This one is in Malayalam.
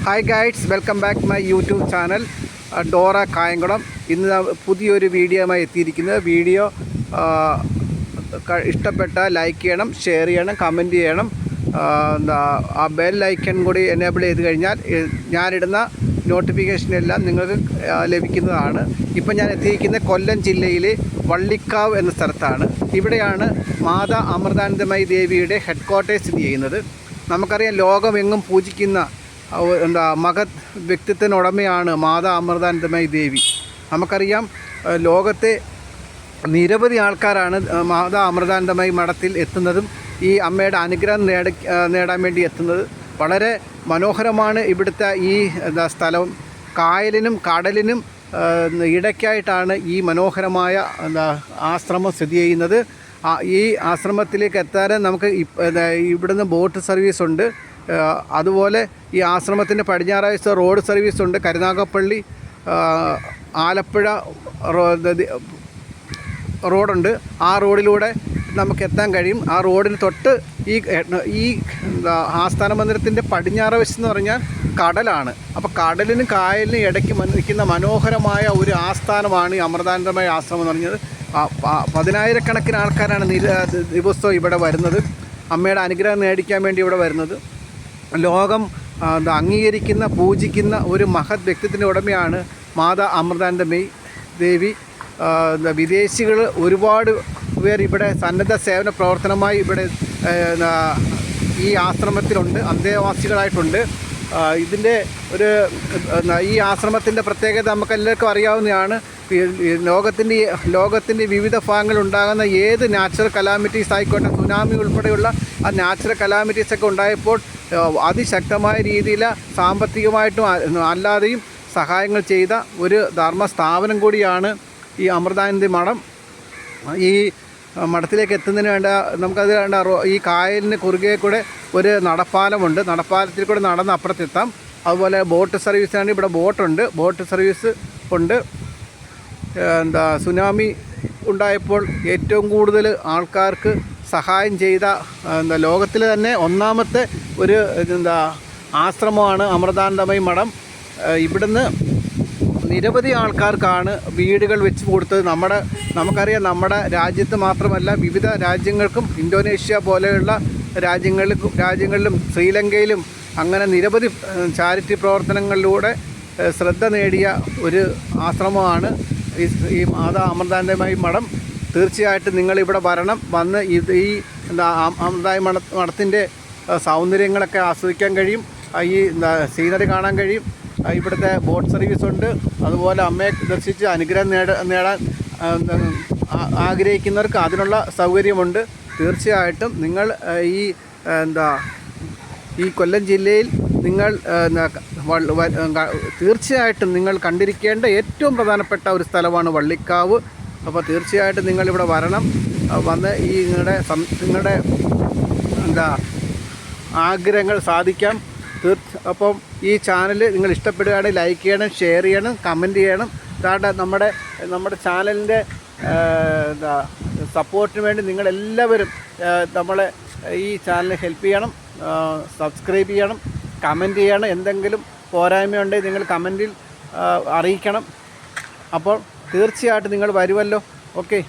Hi guides, welcome back my YouTube channel Dora Kayamkulam. ഇന്ന് പുതിയൊരു വീഡിയോയുമായി എത്തിയിരിക്കുന്നത്. വീഡിയോ ഇഷ്ടപ്പെട്ടാൽ ലൈക്ക് ചെയ്യണം, ഷെയർ ചെയ്യണം, കമൻറ്റ് ചെയ്യണം. ആ ബെൽ ഐക്കൺ കൂടി എനേബിൾ ചെയ്ത് കഴിഞ്ഞാൽ ഞാനിടുന്ന നോട്ടിഫിക്കേഷനെല്ലാം നിങ്ങൾക്ക് ലഭിക്കുന്നതാണ്. ഇപ്പം ഞാൻ എത്തിയിരിക്കുന്നത് കൊല്ലം ജില്ലയിലെ വള്ളിക്കാവ് എന്ന സ്ഥലത്താണ്. ഇവിടെയാണ് മാതാ അമൃതാനന്ദമയി ദേവിയുടെ ഹെഡ് ക്വാർട്ടേഴ്സ് സ്ഥിതി ചെയ്യുന്നത്. നമുക്കറിയാം, ലോകമെങ്ങും പൂജിക്കുന്ന മഹത് വ്യക്തിത്വത്തിനുടമയാണ് മാതാ അമൃതാനന്ദമയി ദേവി. നമുക്കറിയാം, ലോകത്തെ നിരവധി ആൾക്കാരാണ് മാതാ അമൃതാനന്ദമയി മഠത്തിൽ എത്തുന്നതും ഈ അമ്മയുടെ അനുഗ്രഹം നേടാൻ വേണ്ടി എത്തുന്നത്. വളരെ മനോഹരമാണ് ഇവിടുത്തെ ഈ സ്ഥലം. കായലിനും കടലിനും ഇടയ്ക്കായിട്ടാണ് ഈ മനോഹരമായ ആശ്രമം സ്ഥിതി ചെയ്യുന്നത്. ഈ ആശ്രമത്തിലേക്ക് എത്താൻ നമുക്ക് ഇവിടുന്ന് ബോട്ട് സർവീസ് ഉണ്ട്. അതുപോലെ ഈ ആശ്രമത്തിൻ്റെ പടിഞ്ഞാറാഴ്ച റോഡ് സർവീസ് ഉണ്ട്. കരുനാഗപ്പള്ളി ആലപ്പുഴ റോഡുണ്ട്. ആ റോഡിലൂടെ നമുക്ക് എത്താൻ കഴിയും. ആ റോഡിന് തൊട്ട് ഈ ആസ്ഥാന മന്ദിരത്തിൻ്റെ പടിഞ്ഞാറ് വശമെന്ന് പറഞ്ഞാൽ കടലാണ്. അപ്പോൾ കടലിനും കായലിനും ഇടയ്ക്ക് നിൽക്കുന്ന മനോഹരമായ ഒരു ആസ്ഥാനമാണ് ഈ അമൃതാനന്ദമയ ആശ്രമം എന്ന് പറഞ്ഞത്. 10,000-കണക്കിന് ആൾക്കാരാണ് ദിവസവും ഇവിടെ വരുന്നത്, അമ്മയുടെ അനുഗ്രഹം മേടിക്കാൻ വേണ്ടി ഇവിടെ വരുന്നത്. ലോകം അംഗീകരിക്കുന്ന, പൂജിക്കുന്ന ഒരു മഹത് വ്യക്തിത്വത്തിൻ്റെ ഉടമയാണ് മാതാ അമൃതാനന്ദമയി ദേവി. വിദേശികൾ ഒരുപാട് പേർ ഇവിടെ സന്നദ്ധ സേവന പ്രവർത്തനമായി ഇവിടെ ഈ ആശ്രമത്തിലുണ്ട്, അന്തേവാസികളായിട്ടുണ്ട്. ഇതിൻ്റെ ഈ ആശ്രമത്തിൻ്റെ പ്രത്യേകത നമുക്കെല്ലാവർക്കും അറിയാവുന്നതാണ്. ലോകത്തിൻ്റെ വിവിധ ഭാഗങ്ങളുണ്ടാകുന്ന ഏത് നാച്ചുറൽ കലാമിറ്റീസ് ആയിക്കോട്ടെ, സുനാമി ഉൾപ്പെടെയുള്ള ആ നാച്ചുറൽ കലാമിറ്റീസൊക്കെ ഉണ്ടായപ്പോൾ അതിശക്തമായ രീതിയിൽ സാമ്പത്തികമായിട്ടും അല്ലാതെയും സഹായങ്ങൾ ചെയ്ത ഒരു ധർമ്മ സ്ഥാപനം കൂടിയാണ് ഈ അമൃതാനന്ദി മഠം. ഈ മഠത്തിലേക്ക് എത്തുന്നതിന് വേണ്ട നമുക്കത് വേണ്ട ഈ കായലിന് കുറുകെ കൂടെ ഒരു നടപ്പാലമുണ്ട്. നടപ്പാലത്തിൽ കൂടെ നടന്ന് അപ്പുറത്തെത്താം. അതുപോലെ ബോട്ട് സർവീസാണ്. ഇവിടെ ബോട്ടുണ്ട്, ബോട്ട് സർവീസ് ഉണ്ട്. സുനാമി ഉണ്ടായപ്പോൾ ഏറ്റവും കൂടുതൽ ആൾക്കാർക്ക് സഹായം ചെയ്ത ലോകത്തിൽ തന്നെ ഒന്നാമത്തെ ഒരു ആശ്രമമാണ് അമൃതാനന്ദമയി മഠം. ഇവിടുന്ന് നിരവധി ആൾക്കാർക്കാണ് വീടുകൾ വെച്ച് കൊടുത്തത്. നമുക്കറിയാം, നമ്മുടെ രാജ്യത്ത് മാത്രമല്ല വിവിധ രാജ്യങ്ങൾക്കും, ഇന്തോനേഷ്യ പോലെയുള്ള രാജ്യങ്ങളിലും ശ്രീലങ്കയിലും അങ്ങനെ നിരവധി ചാരിറ്റി പ്രവർത്തനങ്ങളിലൂടെ ശ്രദ്ധ നേടിയ ഒരു ആശ്രമമാണ് ഈ മാതാ അമൃതാനന്ദമയി മഠം. തീർച്ചയായിട്ടും നിങ്ങളിവിടെ വരണം. വന്ന് ഈ അമൃതാനന്ദമയി മഠത്തിൻ്റെ സൗന്ദര്യങ്ങളൊക്കെ ആസ്വദിക്കാൻ കഴിയും. ഈ സീനറി കാണാൻ കഴിയും. ഇവിടുത്തെ ബോട്ട് സർവീസ് ഉണ്ട്. അതുപോലെ അമ്മയെ ദർശിച്ച് അനുഗ്രഹം നേടാൻ ആഗ്രഹിക്കുന്നവർക്ക് അതിനുള്ള സൗകര്യമുണ്ട്. തീർച്ചയായിട്ടും നിങ്ങൾ ഈ കൊല്ലം ജില്ലയിൽ നിങ്ങൾ തീർച്ചയായിട്ടും നിങ്ങൾ കണ്ടിരിക്കേണ്ട ഏറ്റവും പ്രധാനപ്പെട്ട ഒരു സ്ഥലമാണ് വള്ളിക്കാവ്. അപ്പോൾ തീർച്ചയായിട്ടും നിങ്ങളിവിടെ വരണം. വന്ന് ഈ നിങ്ങളുടെ ആഗ്രഹങ്ങൾ സാധിക്കാം. അപ്പം ഈ ചാനൽ നിങ്ങൾ ഇഷ്ടപ്പെടുകയാണെങ്കിൽ ലൈക്ക് ചെയ്യണം, ഷെയർ ചെയ്യണം, കമൻറ്റ് ചെയ്യണം. നമ്മുടെ ചാനലിൻ്റെ സപ്പോർട്ടിന് വേണ്ടി നിങ്ങളെല്ലാവരും നമ്മളെ ഈ ചാനലിനെ ഹെൽപ്പ് ചെയ്യണം. സബ്സ്ക്രൈബ് ചെയ്യണം, കമൻറ്റ് ചെയ്യണം. എന്തെങ്കിലും പോരായ്മയുണ്ടെങ്കിൽ നിങ്ങൾ കമൻറ്റിൽ അറിയിക്കണം. അപ്പോൾ തീർച്ചയായിട്ടും നിങ്ങൾ വരുമല്ലോ. ഓക്കെ.